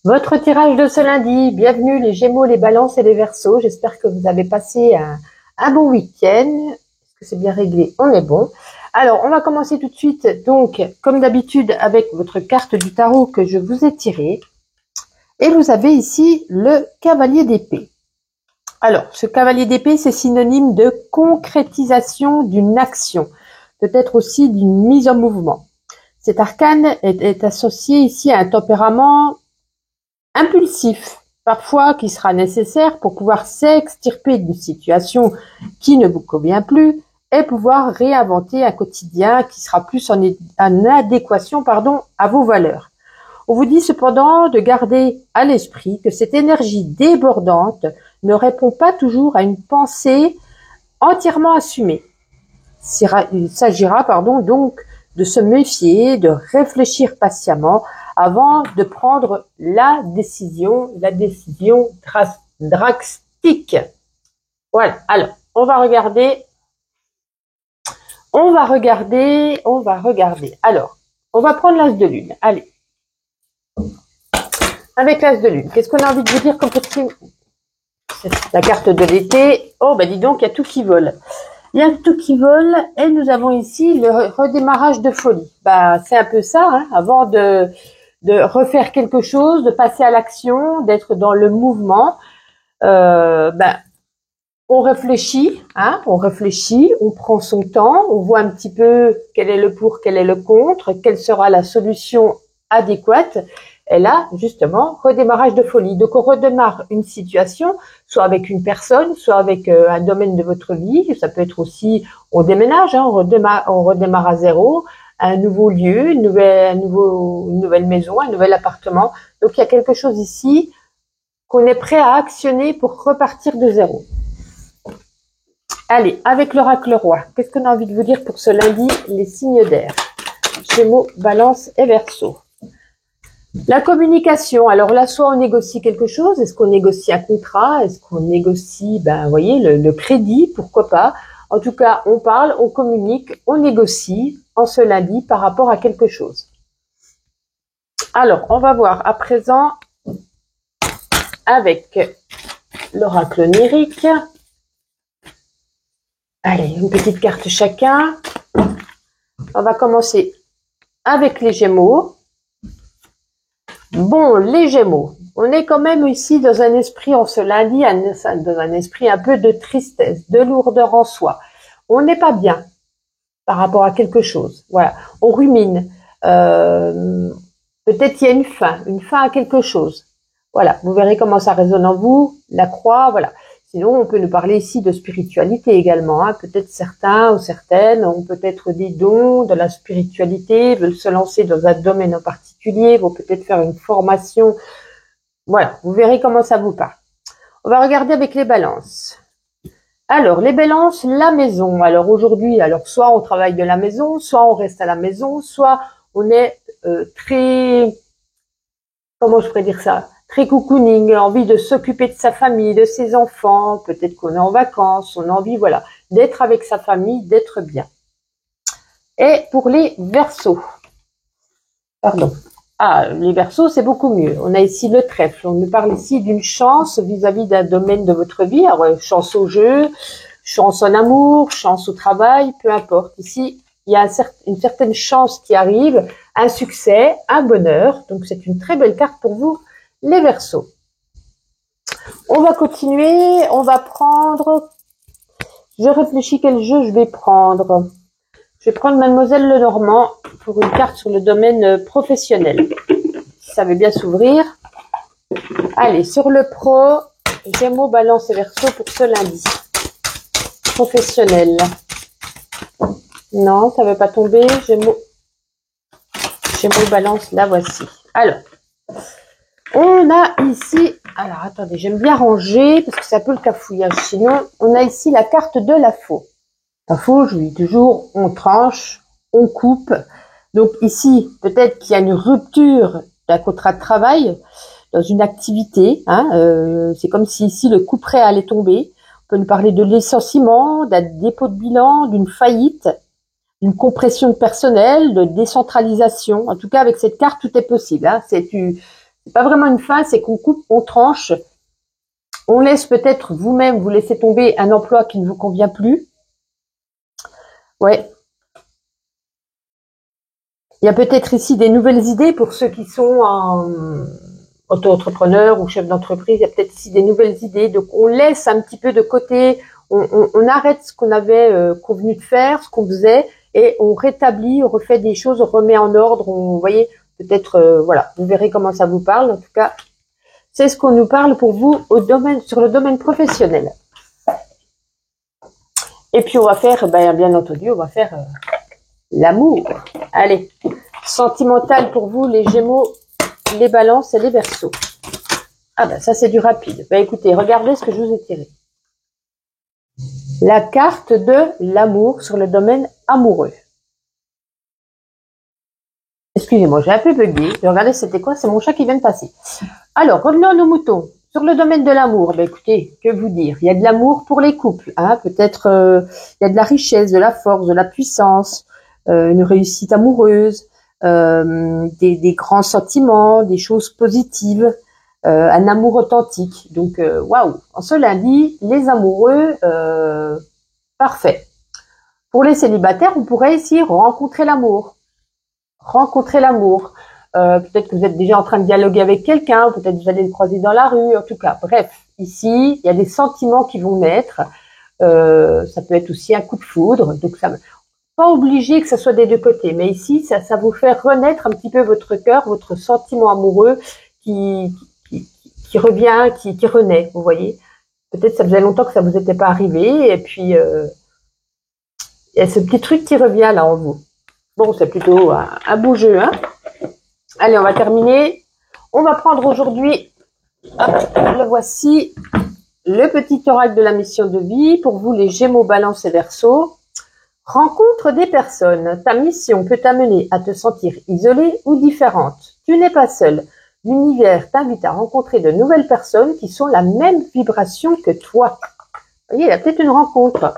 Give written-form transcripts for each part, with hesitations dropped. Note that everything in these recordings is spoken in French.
Votre tirage de ce lundi, bienvenue les Gémeaux, les Balances et les Verseaux. J'espère que vous avez passé un bon week-end. Est-ce que c'est bien réglé? On est bon. Alors, on va commencer tout de suite, donc, comme d'habitude, avec votre carte du tarot que je vous ai tirée. Et vous avez ici le cavalier d'épée. Alors, ce cavalier d'épée, c'est synonyme de concrétisation d'une action, peut-être aussi d'une mise en mouvement. Cet arcane est associé ici à un tempérament impulsif, parfois qui sera nécessaire pour pouvoir s'extirper d'une situation qui ne vous convient plus et pouvoir réinventer un quotidien qui sera plus en adéquation à vos valeurs. On vous dit cependant de garder à l'esprit que cette énergie débordante ne répond pas toujours à une pensée entièrement assumée. Il s'agira donc de se méfier, de réfléchir patiemment avant de prendre la décision drastique. Voilà. Alors, on va regarder. Alors, on va prendre l'as de lune. Allez. Avec l'as de lune, qu'est-ce qu'on a envie de vous dire comme petit... La carte de l'été. Oh, ben dis donc, il y a tout qui vole. Il y a tout qui vole et nous avons ici le redémarrage de folie. Bah, c'est un peu ça, hein, avant de refaire quelque chose, de passer à l'action, d'être dans le mouvement. On réfléchit, on prend son temps, on voit un petit peu quel est le pour, quel est le contre, quelle sera la solution adéquate. Et là, justement, redémarrage de folie. Donc, on redémarre une situation, soit avec une personne, soit avec un domaine de votre vie. Ça peut être aussi, on déménage, on redémarre à zéro, un nouveau lieu, une nouvelle maison, un nouvel appartement. Donc, il y a quelque chose ici qu'on est prêt à actionner pour repartir de zéro. Allez, avec l'oracle roi, qu'est-ce qu'on a envie de vous dire pour ce lundi, les signes d'air? Gémeaux, Balance et Verseau. La communication, alors là, soit on négocie quelque chose, est-ce qu'on négocie un contrat, est-ce qu'on négocie, vous voyez, le crédit, pourquoi pas. En tout cas, on parle, on communique, on négocie en ce lundi par rapport à quelque chose. Alors, on va voir à présent avec l'oracle onirique. Allez, une petite carte chacun. On va commencer avec les Gémeaux. Bon, les Gémeaux, on est quand même ici dans un esprit, en ce lundi, dans un esprit un peu de tristesse, de lourdeur en soi. On n'est pas bien par rapport à quelque chose. Voilà, on rumine. Peut-être il y a une fin à quelque chose. Voilà, vous verrez comment ça résonne en vous, la croix, voilà. Sinon, on peut nous parler ici de spiritualité également. Hein. Peut-être certains ou certaines ont peut-être des dons de la spiritualité, veulent se lancer dans un domaine en particulier, vont peut-être faire une formation. Voilà, vous verrez comment ça vous parle. On va regarder avec les balances. Alors, les balances, la maison. Alors aujourd'hui, soit on travaille de la maison, soit on reste à la maison, soit on est très... Comment je pourrais dire ça ? Très cocooning, envie de s'occuper de sa famille, de ses enfants, peut-être qu'on est en vacances, on a envie, voilà, d'être avec sa famille, d'être bien. Et pour les Verseaux, les Verseaux, c'est beaucoup mieux. On a ici le trèfle, on nous parle ici d'une chance vis-à-vis d'un domaine de votre vie, alors chance au jeu, chance en amour, chance au travail, peu importe. Ici, il y a une certaine chance qui arrive, un succès, un bonheur, donc c'est une très belle carte pour vous, les Verseaux. On va continuer, on va prendre... Je réfléchis quel jeu je vais prendre. Je vais prendre Mademoiselle Lenormand pour une carte sur le domaine professionnel. Ça veut bien s'ouvrir. Allez, sur le pro, Gémeaux, Balance et Verseau pour ce lundi. Professionnel. Non, ça ne veut pas tomber. Gémeaux, Balance, la voici. Alors... On a ici, alors attendez, j'aime bien ranger parce que c'est un peu le cafouillage. Sinon, on a ici la carte de la faux. La faux, je vous dis toujours, on tranche, on coupe. Donc ici, peut-être qu'il y a une rupture d'un contrat de travail dans une activité. C'est comme si ici le couperet allait tomber. On peut nous parler de licenciement, d'un dépôt de bilan, d'une faillite, d'une compression de personnel, de décentralisation. En tout cas, avec cette carte, tout est possible. c'est pas vraiment une fin, c'est qu'on coupe, on tranche, on laisse peut-être vous-même, vous laissez tomber un emploi qui ne vous convient plus. Ouais. Il y a peut-être ici des nouvelles idées pour ceux qui sont auto-entrepreneurs ou chefs d'entreprise. Il y a peut-être ici des nouvelles idées. Donc, on laisse un petit peu de côté, on arrête ce qu'on avait convenu de faire, ce qu'on faisait, et on rétablit, on refait des choses, on remet en ordre. Vous voyez, peut-être, voilà, vous verrez comment ça vous parle. En tout cas, c'est ce qu'on nous parle pour vous sur le domaine professionnel. Et puis, on va faire, bien entendu, on va faire l'amour. Allez, sentimental pour vous, les Gémeaux, les Balances et les Verseaux. Ah ben ça c'est du rapide. Écoutez, regardez ce que je vous ai tiré. La carte de l'amour sur le domaine amoureux. Excusez-moi, j'ai un peu bugué. Regardez, c'était quoi? C'est mon chat qui vient de passer. Alors, revenons à nos moutons. Sur le domaine de l'amour, écoutez, que vous dire? Il y a de l'amour pour les couples. Hein, peut-être il y a de la richesse, de la force, de la puissance, une réussite amoureuse, des grands sentiments, des choses positives, un amour authentique. Donc, waouh! En ce lundi, les amoureux, parfait. Pour les célibataires, on pourrait ici rencontrer l'amour. Rencontrer l'amour. Peut-être que vous êtes déjà en train de dialoguer avec quelqu'un, peut-être que vous allez le croiser dans la rue, en tout cas. Bref, ici, il y a des sentiments qui vont naître. Ça peut être aussi un coup de foudre. Donc, ça, pas obligé que ce soit des deux côtés, mais ici, ça vous fait renaître un petit peu votre cœur, votre sentiment amoureux qui revient, qui renaît, vous voyez. Peut-être ça faisait longtemps que ça vous était pas arrivé, et puis il y a ce petit truc qui revient là en vous. Bon, c'est plutôt un beau jeu, hein. Allez, on va terminer. On va prendre aujourd'hui, le voici, le petit oracle de la mission de vie pour vous les Gémeaux, Balances et Verseaux. Rencontre des personnes. Ta mission peut t'amener à te sentir isolée ou différente. Tu n'es pas seul. L'univers t'invite à rencontrer de nouvelles personnes qui sont la même vibration que toi. Vous voyez, il y a peut-être une rencontre.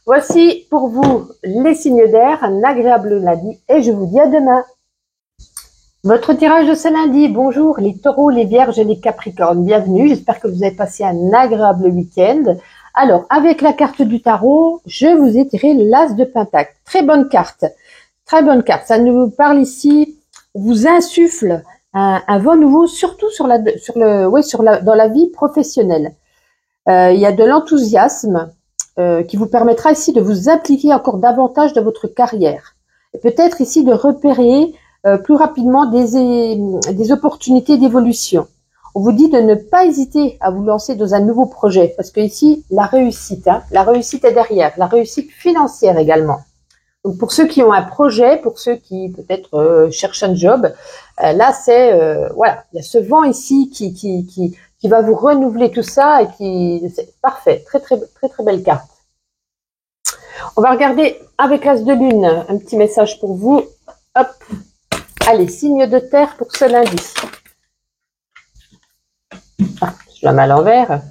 Voici pour vous les signes d'air, un agréable lundi et je vous dis à demain. Votre tirage de ce lundi, bonjour les taureaux, les vierges et les capricornes, bienvenue, j'espère que vous avez passé un agréable week-end. Alors, avec la carte du tarot, je vous ai tiré l'As de Pentacle. Très bonne carte, ça nous parle ici, vous insuffle un vent nouveau, surtout dans la vie professionnelle. Il y a de l'enthousiasme qui vous permettra ici de vous impliquer encore davantage dans votre carrière. Et peut-être ici de repérer plus rapidement des opportunités d'évolution. On vous dit de ne pas hésiter à vous lancer dans un nouveau projet parce que ici, la réussite est derrière, la réussite financière également. Donc pour ceux qui ont un projet, pour ceux qui peut-être cherchent un job, là c'est voilà, il y a ce vent ici qui va vous renouveler tout ça et c'est parfait, très belle carte. On va regarder avec l'As de Lune un petit message pour vous. Hop, allez, signe de terre pour ce lundi. Ah, je la mets à l'envers.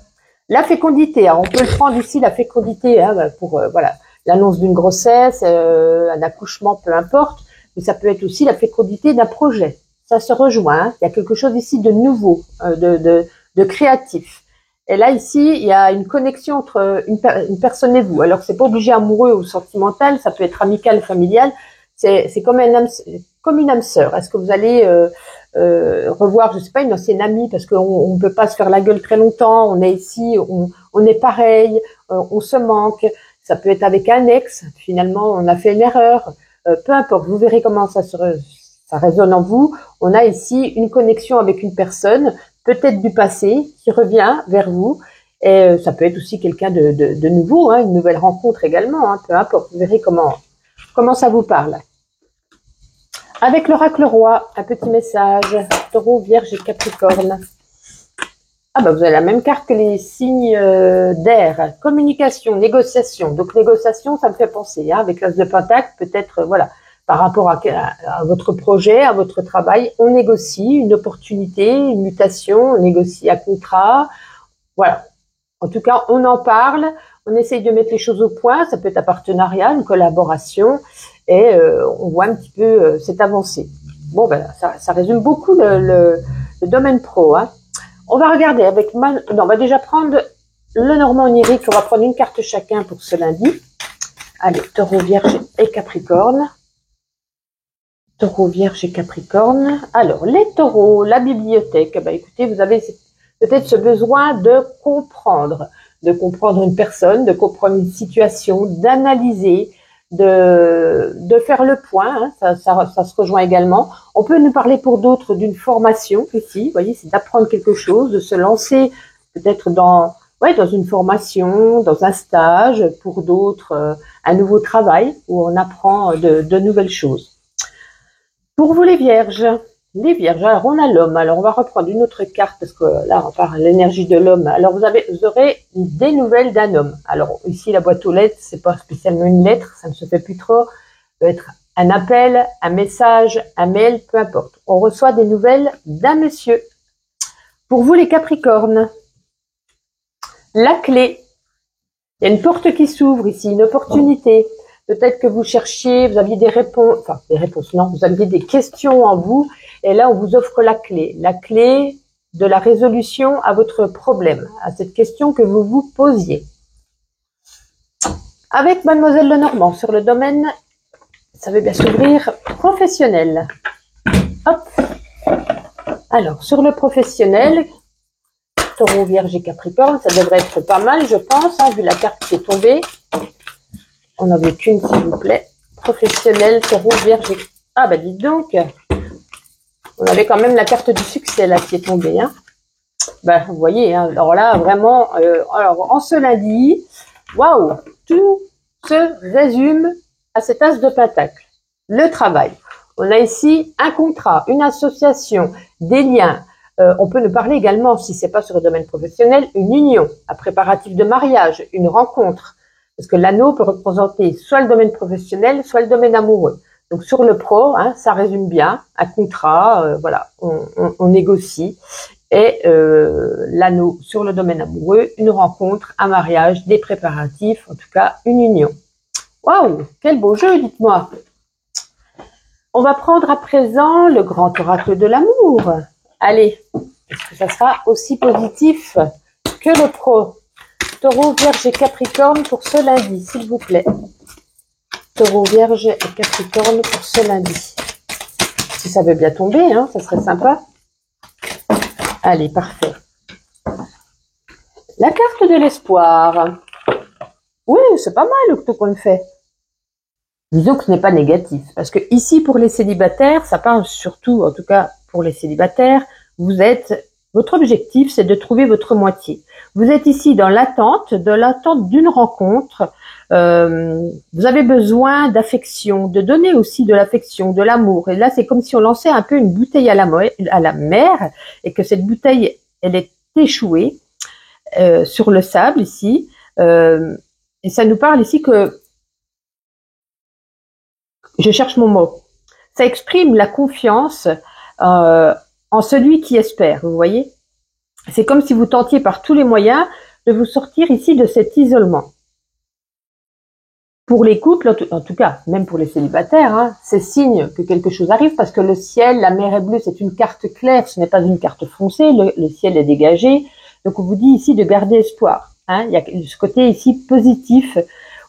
La fécondité, alors on peut le prendre ici, la fécondité, hein, pour voilà, l'annonce d'une grossesse, un accouchement, peu importe, mais ça peut être aussi la fécondité d'un projet. Ça se rejoint, hein. Il y a quelque chose ici de nouveau, de créatif. Et là, ici, il y a une connexion entre une personne et vous. Alors, c'est pas obligé amoureux ou sentimental, ça peut être amical, familial. C'est comme une âme sœur. Est-ce que vous allez revoir, je sais pas, une ancienne amie, parce qu'on ne peut pas se faire la gueule très longtemps, on est ici, on est pareil, on se manque. Ça peut être avec un ex, finalement, on a fait une erreur. Peu importe, vous verrez comment ça résonne en vous. On a ici une connexion avec une personne, peut-être du passé, qui revient vers vous. Et ça peut être aussi quelqu'un de nouveau, hein, une nouvelle rencontre également, hein, peu importe. Vous verrez comment ça vous parle. Avec l'oracle roi, un petit message. Taureau, Vierge et Capricorne. Ah bah vous avez la même carte que les signes d'air. Communication, négociation. Donc négociation, ça me fait penser, hein, avec l'As de Pentacle, peut-être, voilà, par rapport à votre projet, à votre travail, on négocie une opportunité, une mutation, on négocie un contrat. Voilà. En tout cas, on en parle, on essaye de mettre les choses au point. Ça peut être un partenariat, une collaboration. Et on voit un petit peu cette avancée. Bon, ben ça résume beaucoup le domaine pro. Hein. On va regarder avec non, on va déjà prendre le Normand onirique. On va prendre une carte chacun pour ce lundi. Allez, Taureau, Vierge et Capricorne. Taureau, Vierge et Capricorne. Alors, les taureaux, la bibliothèque. Ben, écoutez, vous avez peut-être ce besoin de comprendre une personne, de comprendre une situation, d'analyser, de faire le point. Hein, ça se rejoint également. On peut nous parler pour d'autres d'une formation ici. Vous voyez, c'est d'apprendre quelque chose, de se lancer peut-être dans une formation, dans un stage, pour d'autres, un nouveau travail où on apprend de nouvelles choses. Pour vous les vierges, alors on a l'homme. Alors on va reprendre une autre carte parce que là on parle de l'énergie de l'homme. Alors vous aurez des nouvelles d'un homme. Alors ici la boîte aux lettres, c'est pas spécialement une lettre, ça ne se fait plus trop. Ça peut être un appel, un message, un mail, peu importe. On reçoit des nouvelles d'un monsieur. Pour vous les capricornes, la clé. Il y a une porte qui s'ouvre ici, une opportunité. Peut-être que vous cherchiez, vous aviez des réponses, non, vous aviez des questions en vous, et là on vous offre la clé de la résolution à votre problème, à cette question que vous vous posiez. Avec Mademoiselle Lenormand sur le domaine, ça va bien s'ouvrir, professionnel. Hop. Alors sur le professionnel, Taureau, Vierge et Capricorne, ça devrait être pas mal, je pense, hein, vu la carte qui est tombée. On n'en veut qu'une, s'il vous plaît. Professionnel, Taureau, Vierge. Ah, bah, dites donc. On avait quand même la carte du succès, là, qui est tombée, hein. Bah, vous voyez, hein. Alors là, vraiment, alors, en ce lundi, waouh, tout se résume à cet as de pentacle. Le travail. On a ici un contrat, une association, des liens. On peut nous parler également, si c'est pas sur le domaine professionnel, une union, un préparatif de mariage, une rencontre. Parce que l'anneau peut représenter soit le domaine professionnel, soit le domaine amoureux. Donc sur le pro, hein, ça résume bien, un contrat, voilà, on négocie. Et l'anneau sur le domaine amoureux, une rencontre, un mariage, des préparatifs, en tout cas une union. Waouh, quel beau jeu, dites-moi. On va prendre à présent le grand oracle de l'amour. Allez, est-ce que ça sera aussi positif que le pro? Taureau, Vierge et Capricorne pour ce lundi, s'il vous plaît. Taureau, Vierge et Capricorne pour ce lundi. Si ça veut bien tomber, hein, ça serait sympa. Allez, parfait. La carte de l'espoir. Oui, c'est pas mal tout qu'on fait. Disons que ce n'est pas négatif. Parce que ici, pour les célibataires, ça parle surtout, en tout cas pour les célibataires, votre objectif, c'est de trouver votre moitié. Vous êtes ici dans l'attente d'une rencontre. Vous avez besoin d'affection, de donner aussi de l'affection, de l'amour. Et là, c'est comme si on lançait un peu une bouteille à la mer et que cette bouteille, elle est échouée sur le sable ici. Et ça nous parle ici que je cherche mon mot. Ça exprime la confiance en celui qui espère, vous voyez. C'est comme si vous tentiez par tous les moyens de vous sortir ici de cet isolement. Pour les couples, en tout cas, même pour les célibataires, hein, c'est signe que quelque chose arrive parce que le ciel, la mer est bleue, c'est une carte claire, ce n'est pas une carte foncée, le ciel est dégagé. Donc on vous dit ici de garder espoir. Hein. Il y a ce côté ici positif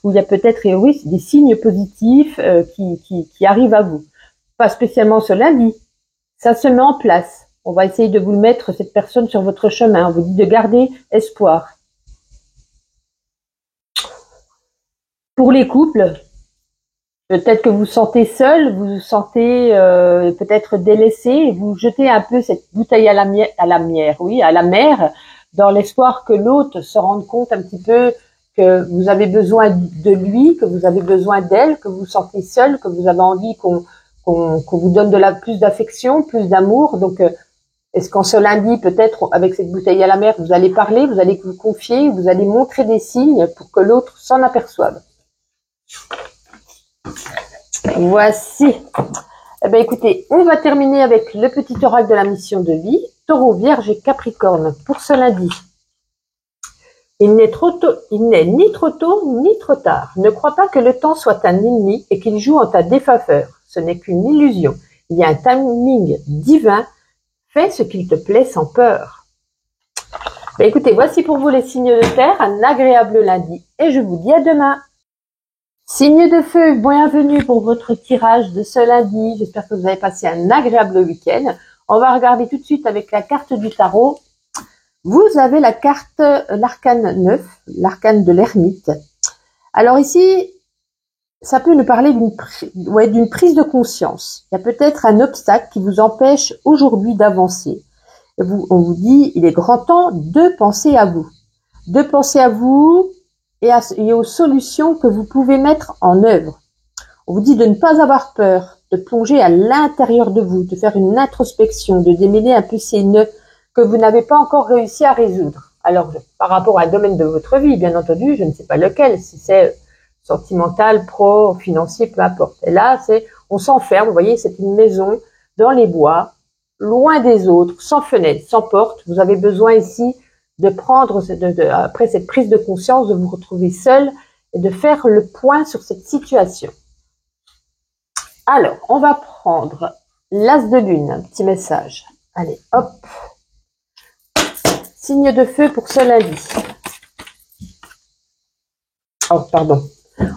où il y a peut-être, oui, des signes positifs qui arrivent à vous. Pas spécialement ce lundi. Ça se met en place. On va essayer de vous le mettre, cette personne, sur votre chemin. On vous dit de garder espoir. Pour les couples, peut-être que vous vous sentez seul, vous vous sentez peut-être délaissé, vous jetez un peu cette bouteille à la mer, dans l'espoir que l'autre se rende compte un petit peu que vous avez besoin de lui, que vous avez besoin d'elle, que vous vous sentez seul, que vous avez envie qu'on vous donne plus d'affection, plus d'amour. Donc, est-ce qu'en ce lundi, peut-être, avec cette bouteille à la mer, vous allez parler, vous allez vous confier, vous allez montrer des signes pour que l'autre s'en aperçoive. Voici. Eh bien, écoutez, on va terminer avec le petit oracle de la mission de vie. Taureau, Vierge et Capricorne pour ce lundi. Il n'est ni trop tôt ni trop tard. Ne crois pas que le temps soit un ennemi et qu'il joue en ta défaveur. Ce n'est qu'une illusion. Il y a un timing divin Fais ce qu'il te plaît sans peur. Ben, écoutez, voici pour vous les signes de terre, un agréable lundi et je vous dis à demain. Signe de feu, bienvenue pour votre tirage de ce lundi. J'espère que vous avez passé un agréable week-end. On va regarder tout de suite avec la carte du tarot. Vous avez la carte, l'arcane 9, l'arcane de l'ermite. Alors ici, ça peut nous parler d'une prise de conscience. Il y a peut-être un obstacle qui vous empêche aujourd'hui d'avancer. On vous dit, il est grand temps de penser à vous. De penser à vous et aux solutions que vous pouvez mettre en œuvre. On vous dit de ne pas avoir peur, de plonger à l'intérieur de vous, de faire une introspection, de démêler un peu ces nœuds que vous n'avez pas encore réussi à résoudre. Alors, par rapport à un domaine de votre vie, bien entendu, je ne sais pas lequel, si c'est sentimental, pro, financier, peu importe. Et là, on s'enferme, vous voyez, c'est une maison dans les bois, loin des autres, sans fenêtre, sans porte. Vous avez besoin ici de prendre, après cette prise de conscience, de vous retrouver seul et de faire le point sur cette situation. Alors, on va prendre l'As de Lune, un petit message. Allez, hop. Signe de feu pour ce lundi. Oh, pardon.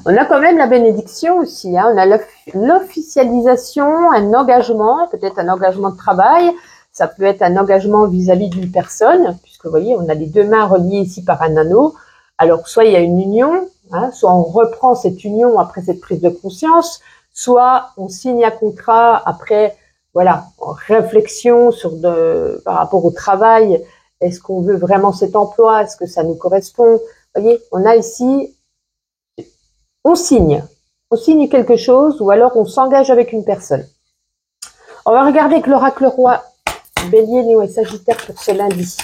On a quand même la bénédiction aussi. Hein. On a l'officialisation, un engagement, peut-être un engagement de travail. Ça peut être un engagement vis-à-vis d'une personne, puisque vous voyez, on a les deux mains reliées ici par un anneau. Alors, soit il y a une union, hein, soit on reprend cette union après cette prise de conscience, soit on signe un contrat après, voilà, réflexion par rapport au travail. Est-ce qu'on veut vraiment cet emploi? Est-ce que ça nous correspond? Vous voyez, on a ici, on signe quelque chose ou alors on s'engage avec une personne. On va regarder avec l'oracle roi, Bélier, Lion et Sagittaire pour ce lundi.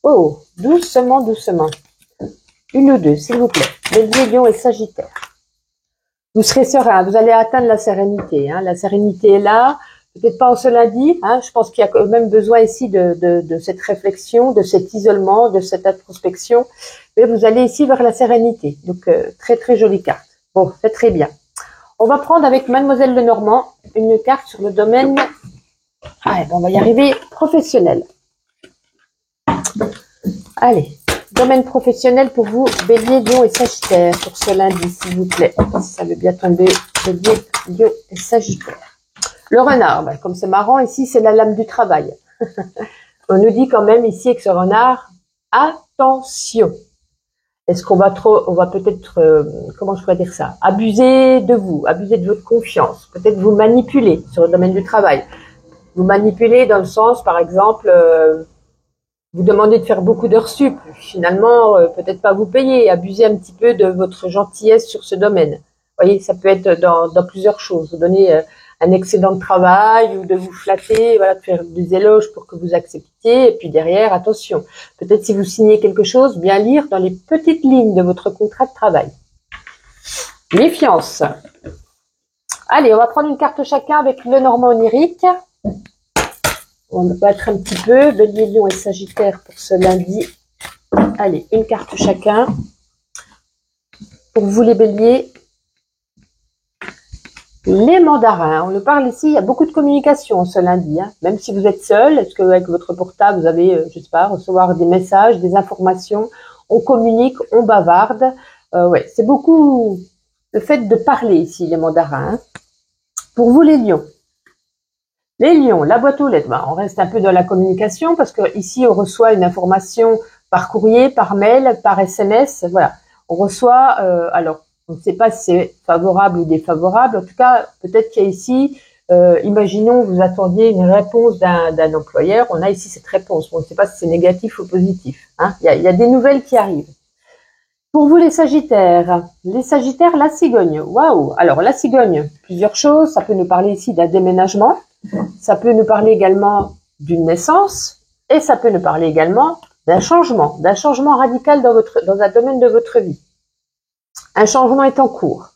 Oh, doucement, doucement. Une ou deux, s'il vous plaît. Bélier, Lion et Sagittaire. Vous serez serein, vous allez atteindre la sérénité. Hein. La sérénité est là, peut-être pas en ce lundi. Hein. Je pense qu'il y a quand même besoin ici de cette réflexion, de cet isolement, de cette introspection. Mais vous allez ici vers la sérénité. Donc, très, très jolie carte. Bon, c'est très bien. On va prendre avec Mademoiselle Lenormand une carte sur le domaine... Allez, bon, on va y arriver, professionnel. Allez, domaine professionnel pour vous, Bélier, Lion et Sagittaire, pour ce lundi, s'il vous plaît. Si ça veut bien tomber, Bélier, Lion et Sagittaire. Le renard, ben, comme c'est marrant, ici, c'est la lame du travail. On nous dit quand même ici avec ce renard, attention. Est-ce qu'on va on va peut-être, comment je pourrais dire ça, abuser de vous, abuser de votre confiance, peut-être vous manipuler sur le domaine du travail. Vous manipulez dans le sens, par exemple, vous demandez de faire beaucoup d'heures sup, finalement, peut-être pas vous payer, abuser un petit peu de votre gentillesse sur ce domaine. Vous voyez, ça peut être dans plusieurs choses. Vous donnez un excédent de travail ou de vous flatter, voilà, de faire des éloges pour que vous acceptiez. Et puis derrière, attention, peut-être si vous signez quelque chose, bien lire dans les petites lignes de votre contrat de travail. Méfiance. Allez, on va prendre une carte chacun avec le Normand onirique. On va battre un petit peu. Bélier, Lion et Sagittaire pour ce lundi. Allez, une carte chacun. Pour vous les béliers, les mandarins. On nous parle ici, il y a beaucoup de communication ce lundi. Hein. Même si vous êtes seul, est-ce qu'avec votre portable, vous avez, je sais pas, recevoir des messages, des informations. On communique, on bavarde. Ouais, c'est beaucoup le fait de parler ici, les mandarins. Hein. Pour vous les lions. Les lions, la boîte aux lettres, ben, on reste un peu dans la communication parce que ici on reçoit une information par courrier, par mail, par SMS, voilà. On reçoit, alors on ne sait pas si c'est favorable ou défavorable, en tout cas peut-être qu'il y a ici, imaginons vous attendiez une réponse d'un employeur, on a ici cette réponse, on ne sait pas si c'est négatif ou positif, hein. Il y a des nouvelles qui arrivent. Pour vous les Sagittaires, la cigogne, waouh. Alors la cigogne, plusieurs choses, ça peut nous parler ici d'un déménagement. Ça peut nous parler également d'une naissance et ça peut nous parler également d'un changement radical dans un domaine de votre vie. Un changement est en cours.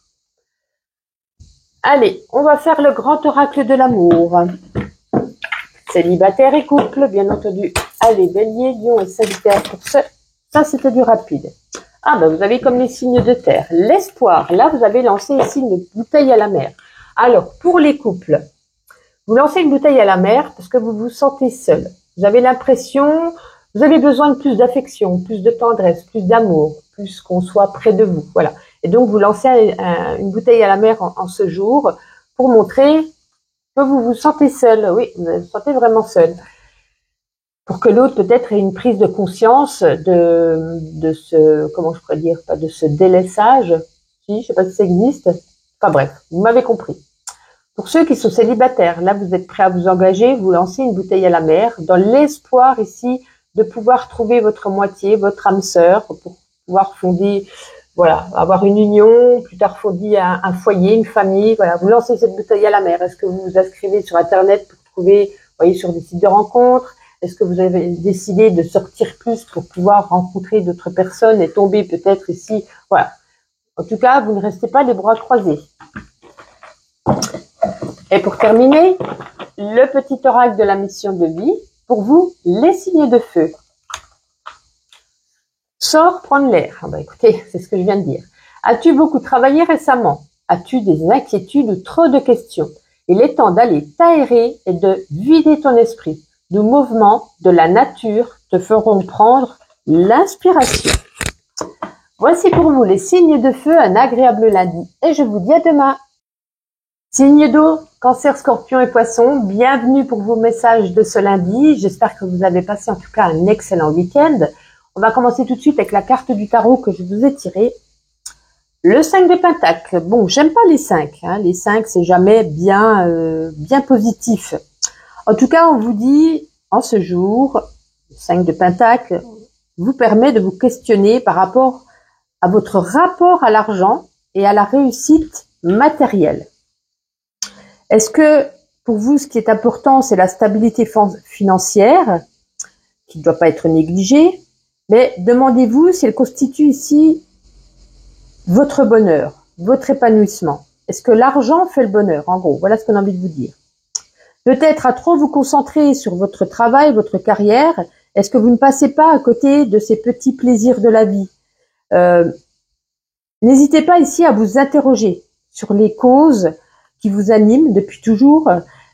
Allez, on va faire le grand oracle de l'amour. Célibataire et couple, bien entendu. Allez, Bélier, Lion et Sagittaire pour ça, c'était du rapide. Ah ben vous avez comme les signes de terre. L'espoir, là vous avez lancé ici une bouteille à la mer. Alors, pour les couples, Vous lancez une bouteille à la mer parce que vous vous sentez seul. Vous avez l'impression, vous avez besoin de plus d'affection, plus de tendresse, plus d'amour, plus qu'on soit près de vous. Voilà. Et donc, vous lancez une bouteille à la mer en ce jour pour montrer que vous vous sentez seul. Oui, vous vous sentez vraiment seul. Pour que l'autre peut-être ait une prise de conscience de ce, comment je pourrais dire, pas de ce délaissage. Si, je sais pas si ça existe. Enfin bref, vous m'avez compris. Pour ceux qui sont célibataires, là vous êtes prêts à vous engager, vous lancez une bouteille à la mer dans l'espoir ici de pouvoir trouver votre moitié, votre âme sœur, pour pouvoir fonder, voilà, avoir une union, plus tard fonder un foyer, une famille. Voilà, vous lancez cette bouteille à la mer. Est-ce que vous vous inscrivez sur Internet pour trouver, vous voyez, sur des sites de rencontres? Est-ce que vous avez décidé de sortir plus pour pouvoir rencontrer d'autres personnes et tomber peut-être ici? Voilà. En tout cas, vous ne restez pas les bras croisés. Et pour terminer, le petit oracle de la mission de vie, pour vous, les signes de feu. Sors prendre l'air. Ah bah écoutez, c'est ce que je viens de dire. As-tu beaucoup travaillé récemment? As-tu des inquiétudes ou trop de questions? Il est temps d'aller t'aérer et de vider ton esprit. Nos mouvements de la nature te feront prendre l'inspiration. Voici pour vous les signes de feu, un agréable lundi. Et je vous dis à demain. Signe d'eau, Cancer, Scorpion et Poisson, bienvenue pour vos messages de ce lundi. J'espère que vous avez passé en tout cas un excellent week-end. On va commencer tout de suite avec la carte du tarot que je vous ai tirée. Le 5 de Pentacles. Bon, j'aime pas les 5. Hein. Les 5, c'est jamais bien positif. En tout cas, on vous dit, en ce jour, le 5 de Pentacles vous permet de vous questionner par rapport à votre rapport à l'argent et à la réussite matérielle. Est-ce que pour vous, ce qui est important, c'est la stabilité financière, qui ne doit pas être négligée, mais demandez-vous si elle constitue ici votre bonheur, votre épanouissement. Est-ce que l'argent fait le bonheur? En gros, voilà ce qu'on a envie de vous dire. Peut-être à trop vous concentrer sur votre travail, votre carrière, est-ce que vous ne passez pas à côté de ces petits plaisirs de la vie? N'hésitez pas ici à vous interroger sur les causes qui vous animent depuis toujours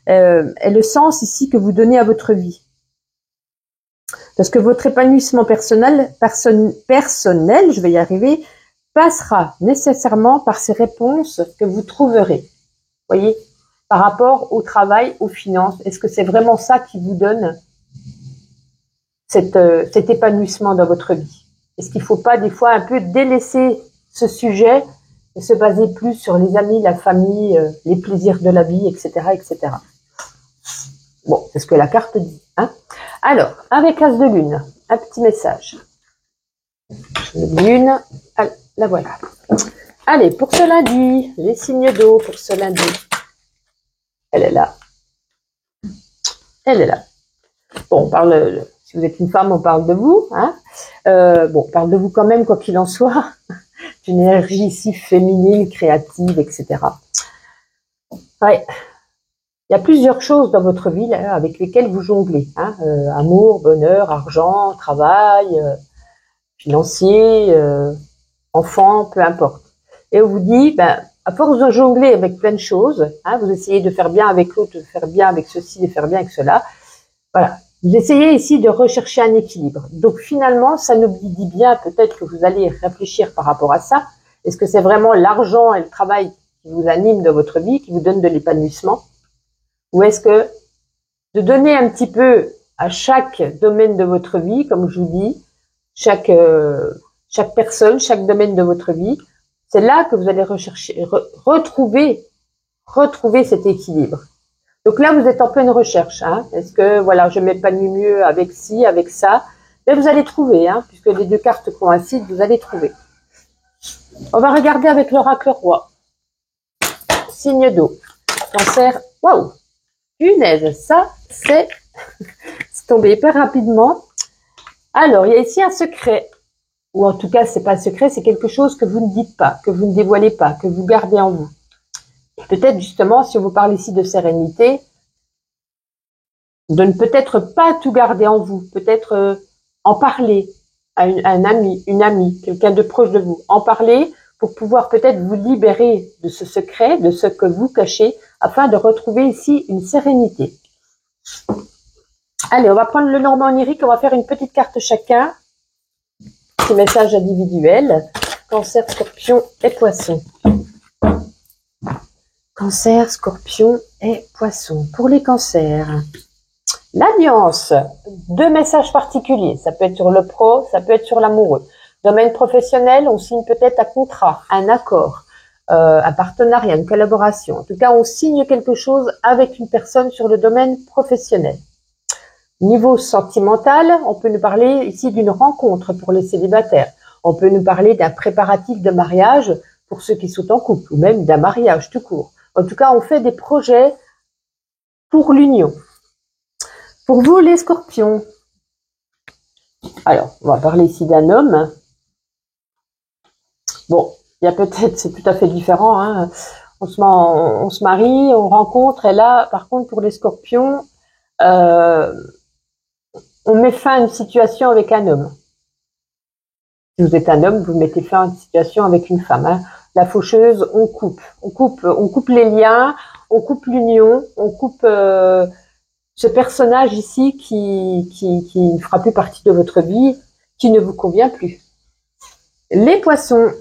et le sens ici que vous donnez à votre vie. Parce que votre épanouissement personnel, je vais y arriver, passera nécessairement par ces réponses que vous trouverez. Voyez, par rapport au travail, aux finances, est-ce que c'est vraiment ça qui vous donne cet épanouissement dans votre vie? Est-ce qu'il ne faut pas des fois un peu délaisser ce sujet et se baser plus sur les amis, la famille, les plaisirs de la vie, etc., etc. Bon, c'est ce que la carte dit. Hein. Alors, avec As de Lune, un petit message. Lune, la voilà. Allez, pour ce lundi, les signes d'eau pour ce lundi. Elle est là. Elle est là. Bon, on parle, si vous êtes une femme, on parle de vous. Hein. Bon, on parle de vous quand même, quoi qu'il en soit. Une énergie ici féminine, créative, etc. Ouais. Il y a plusieurs choses dans votre vie là, avec lesquelles vous jonglez. Hein. Amour, bonheur, argent, travail, financier, enfant, peu importe. Et on vous dit, ben, à force de jongler avec plein de choses, hein, vous essayez de faire bien avec l'autre, de faire bien avec ceci, de faire bien avec cela. Voilà. Vous essayez ici de rechercher un équilibre. Donc finalement, ça nous dit bien peut-être que vous allez réfléchir par rapport à ça. Est-ce que c'est vraiment l'argent et le travail qui vous animent dans votre vie, qui vous donnent de l'épanouissement? Ou est-ce que de donner un petit peu à chaque domaine de votre vie, comme je vous dis, chaque personne, chaque domaine de votre vie, c'est là que vous allez rechercher, retrouver cet équilibre. Donc là, vous êtes en pleine recherche. Hein. Est-ce que, voilà, je m'épanouis mieux avec ci, avec ça? Mais vous allez trouver, hein, puisque les deux cartes coïncident, vous allez trouver. On va regarder avec l'oracle roi. Signe d'eau. Cancer. Waouh! Punaise, ça, c'est tombé hyper rapidement. Alors, il y a ici un secret. Ou en tout cas, c'est pas un secret, c'est quelque chose que vous ne dites pas, que vous ne dévoilez pas, que vous gardez en vous. Peut-être justement, si on vous parle ici de sérénité, de ne peut-être pas tout garder en vous, peut-être en parler à un ami, une amie, quelqu'un de proche de vous, en parler pour pouvoir peut-être vous libérer de ce secret, de ce que vous cachez, afin de retrouver ici une sérénité. Allez, on va prendre le Normand onirique, on va faire une petite carte chacun. Petit message individuel. Cancer, Scorpion et Poisson. Cancer, Scorpion et Poisson. Pour les cancers, l'alliance, deux messages particuliers. Ça peut être sur le pro, ça peut être sur l'amoureux. Domaine professionnel, on signe peut-être un contrat, un accord, un partenariat, une collaboration. En tout cas, on signe quelque chose avec une personne sur le domaine professionnel. Niveau sentimental, on peut nous parler ici d'une rencontre pour les célibataires. On peut nous parler d'un préparatif de mariage pour ceux qui sont en couple, ou même d'un mariage tout court. En tout cas, on fait des projets pour l'union. Pour vous, les scorpions, alors, on va parler ici d'un homme. Bon, il y a peut-être, c'est tout à fait différent, hein. On se marie, on rencontre, et là, par contre, pour les scorpions, on met fin à une situation avec un homme. Si vous êtes un homme, vous mettez fin à une situation avec une femme, hein. La faucheuse, on coupe les liens, on coupe l'union, on coupe ce personnage ici qui ne fera plus partie de votre vie, qui ne vous convient plus. Les poissons.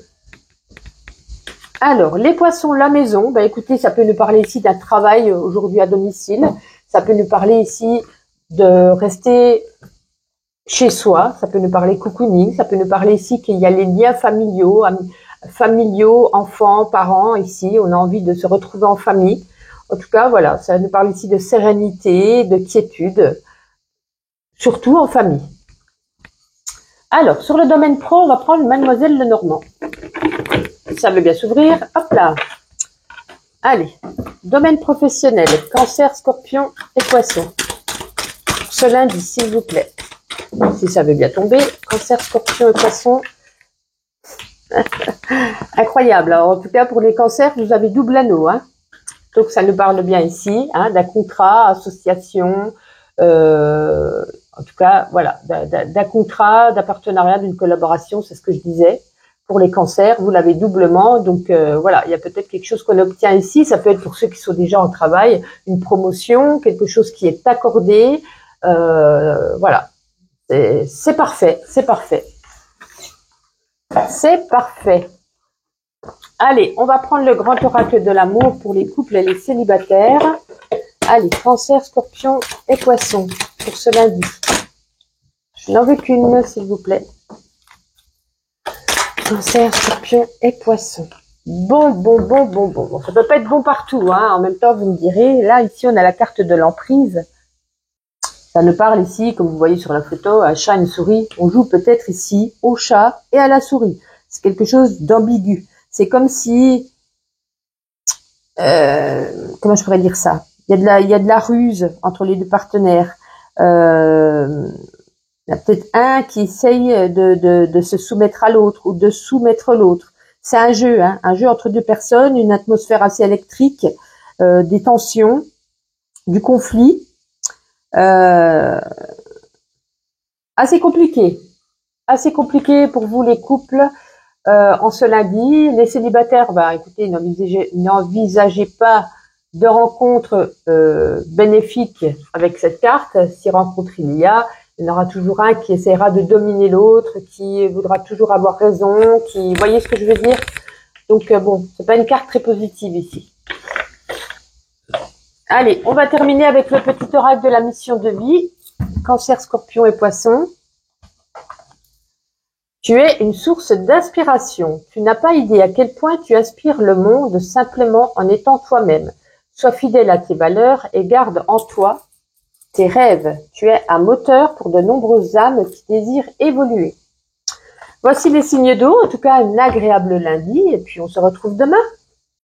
Alors, les poissons, la maison, bah écoutez, ça peut nous parler ici d'un travail aujourd'hui à domicile, ça peut nous parler ici de rester chez soi, ça peut nous parler cocooning, ça peut nous parler ici qu'il y a les liens familiaux, enfants, parents, ici, on a envie de se retrouver en famille. En tout cas, voilà, ça nous parle ici de sérénité, de quiétude, surtout en famille. Alors, sur le domaine pro, on va prendre Mademoiselle Lenormand. Ça veut bien s'ouvrir, hop là. Allez, domaine professionnel, Cancer, Scorpion et Poisson. Ce lundi, s'il vous plaît. Si ça veut bien tomber, Cancer, Scorpion et Poisson. Incroyable. Alors, en tout cas, pour les cancers, vous avez double anneau, hein. Donc, ça nous parle bien ici, hein, d'un contrat, association, en tout cas, voilà, d'un contrat, d'un partenariat, d'une collaboration, c'est ce que je disais. Pour les cancers, vous l'avez doublement. Donc, voilà, il y a peut-être quelque chose qu'on obtient ici. Ça peut être pour ceux qui sont déjà en travail, une promotion, quelque chose qui est accordé. Voilà. C'est parfait, c'est parfait. C'est parfait. Allez, on va prendre le grand oracle de l'amour pour les couples et les célibataires. Allez, Cancer, Scorpion et Poisson pour ce lundi. Je n'en veux qu'une, s'il vous plaît. Cancer, Scorpion et Poisson. Bon. Ça peut pas être bon partout, hein. En même temps, vous me direz, là, ici, on a la carte de l'emprise. Ça nous parle ici, comme vous voyez sur la photo, un chat, une souris. On joue peut-être ici au chat et à la souris. C'est quelque chose d'ambigu. C'est comme si, comment je pourrais dire ça? Il y a de la ruse entre les deux partenaires. Il y a peut-être un qui essaye de se soumettre à l'autre ou de soumettre l'autre. C'est un jeu, hein, un jeu entre deux personnes, une atmosphère assez électrique, des tensions, du conflit. Assez compliqué pour vous les couples en ce lundi. Les célibataires, bah écoutez, n'envisagez pas de rencontres bénéfiques avec cette carte. Si rencontre il y en aura toujours un qui essaiera de dominer l'autre, qui voudra toujours avoir raison, vous voyez ce que je veux dire? Donc bon, c'est pas une carte très positive ici. Allez, on va terminer avec le petit oracle de la mission de vie. Cancer, Scorpion et Poisson. Tu es une source d'inspiration. Tu n'as pas idée à quel point tu inspires le monde simplement en étant toi-même. Sois fidèle à tes valeurs et garde en toi tes rêves. Tu es un moteur pour de nombreuses âmes qui désirent évoluer. Voici les signes d'eau. En tout cas, un agréable lundi et puis on se retrouve demain.